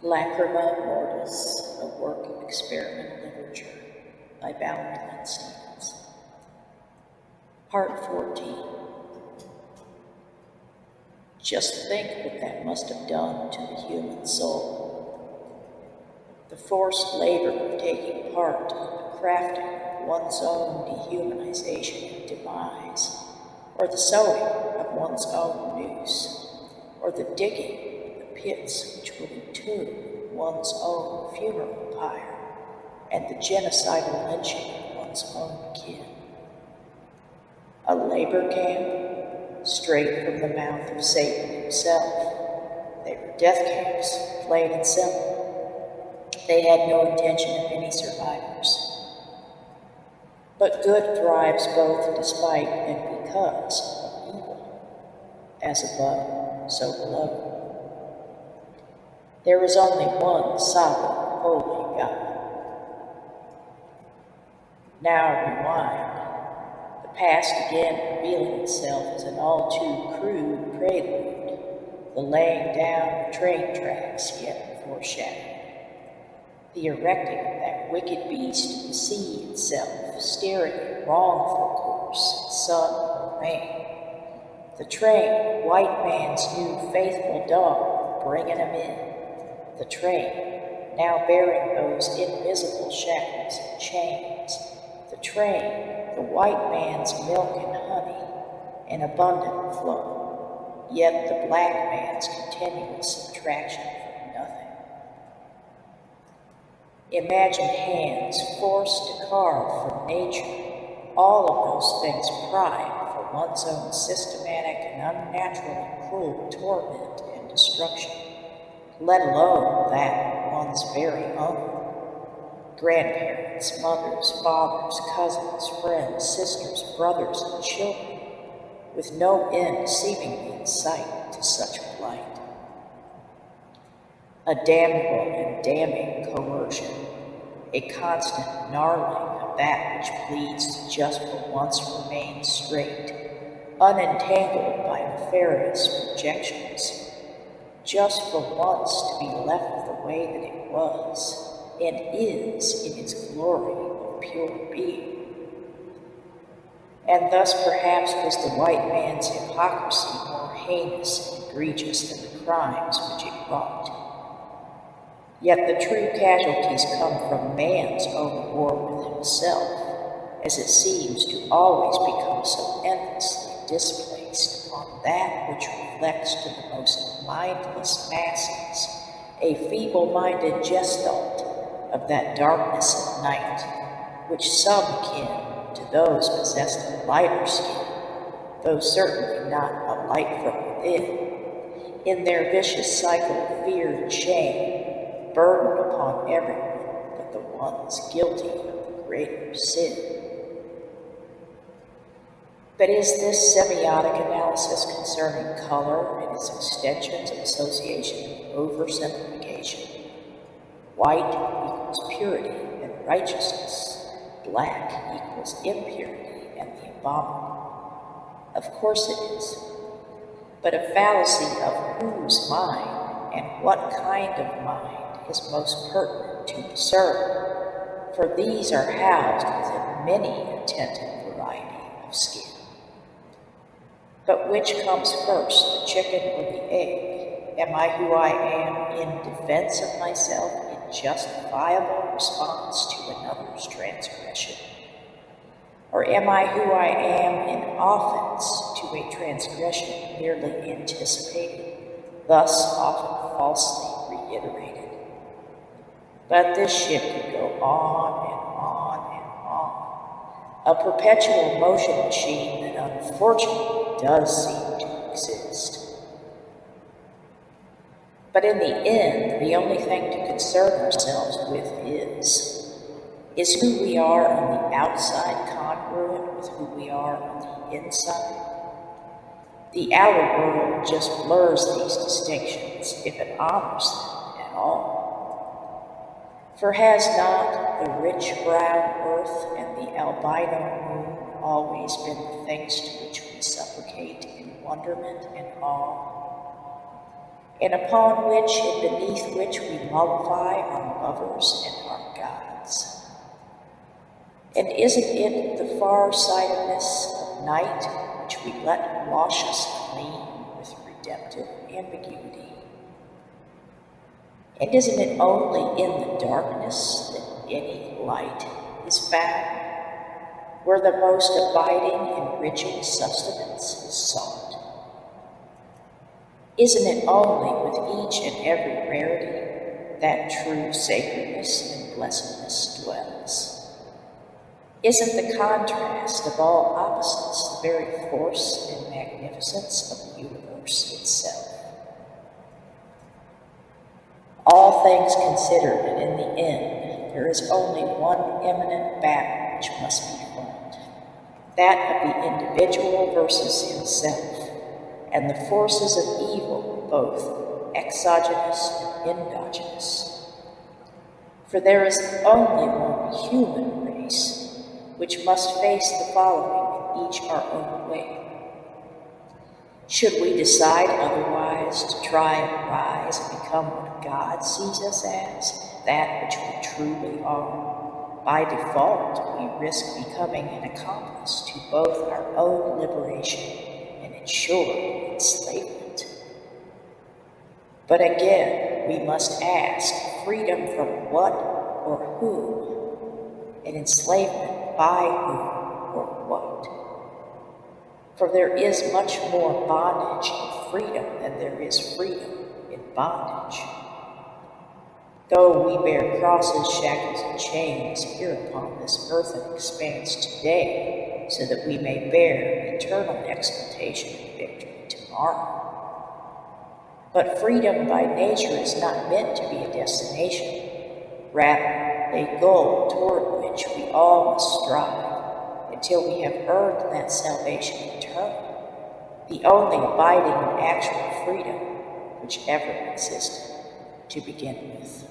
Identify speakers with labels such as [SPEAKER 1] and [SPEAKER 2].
[SPEAKER 1] Lacrima, Mortis, a work of experimental literature by Valerie Stevens. Part 14. Just think what that must have done to the human soul. The forced labor of taking part in the crafting of one's own dehumanization and demise, or the sewing of one's own noose, or the digging of the pits which would entomb one's own funeral pyre, and the genocidal lynching of one's own kin. A labor camp, straight from the mouth of Satan himself. They were death camps, plain and simple. They had no intention of any survivors. But good thrives both despite and because of evil. As above, so below. There is only one sovereign, holy God. Now rewind. The past again revealing itself as an all too crude prelude, the laying down of train tracks yet foreshadowed, the erecting of that wicked beast, the sea itself, steering a wrongful course, sun or rain, the train, white man's new faithful dog, bringing him in, the train, now bearing those invisible shackles and chains, the train, the white man's milk and honey, an abundant flow, yet the black man's continuous subtraction from nothing. Imagine hands forced to carve from nature all of those things primed for one's own systematic and unnaturally cruel torment and destruction, let alone that of one's very own. Grandparents, mothers, fathers, cousins, friends, sisters, brothers, and children, with no end seemingly in sight to such a blight. A damnable and damning coercion, a constant gnarling of that which pleads to just for once remain straight, unentangled by nefarious projections, just for once to be left the way that it was, and is in its glory of pure being. And thus perhaps was the white man's hypocrisy more heinous and egregious than the crimes which it wrought. Yet the true casualties come from man's own war with himself, as it seems to always become so endlessly displaced upon that which reflects to the most mindless masses a feeble-minded gestalt of that darkness of night, which some kin to those possessed of lighter skin, though certainly not a light from within, in their vicious cycle of fear and shame, burden upon everyone but the ones guilty of the greater sin. But is this semiotic analysis concerning color and its extensions of association and oversimplification? White equals purity and righteousness. Black equals impurity and the abominable. Of course it is, but a fallacy of whose mind and what kind of mind is most pertinent to discern, for these are housed within many a tinted variety of skin. But which comes first, the chicken or the egg? Am I who I am in defense of myself, in justifiable response to another's transgression? Or am I who I am in offense to a transgression merely anticipated, thus often falsely reiterated? But this shit could go on and on and on, a perpetual motion machine that unfortunately does seem to exist. But in the end, the only thing to concern ourselves with is who we are on the outside congruent with who we are on the inside? The outer world just blurs these distinctions, if it honors them at all. For has not the rich brown earth and the albino moon always been the things to which we supplicate in wonderment and awe? and upon which and beneath which we mollify our lovers and our gods. And isn't it the far-sightedness of night which we let wash us clean with redemptive ambiguity? And isn't it only in the darkness that any light is found, where the most abiding, enriching sustenance is sought? Isn't it only with each and every rarity that true sacredness and blessedness dwells? Isn't the contrast of all opposites the very force and magnificence of the universe itself? All things considered, and in the end, there is only one imminent battle which must be fought, that of the individual versus himself, and the forces of evil, both exogenous and endogenous. For there is only one human race, which must face the following in each our own way. Should we decide otherwise to try and rise and become what God sees us as, that which we truly are, by default we risk becoming an accomplice to both our own liberation and ensured enslavement. But again, we must ask, freedom from what or whom, and enslavement by whom or what? For there is much more bondage in freedom than there is freedom in bondage. Though we bear crosses, shackles, and chains here upon this earthen expanse today, so that we may bear eternal exaltation and victory tomorrow. But freedom by nature is not meant to be a destination, rather a goal toward which we all must strive until we have earned that salvation eternal, the only abiding and actual freedom which ever existed to begin with.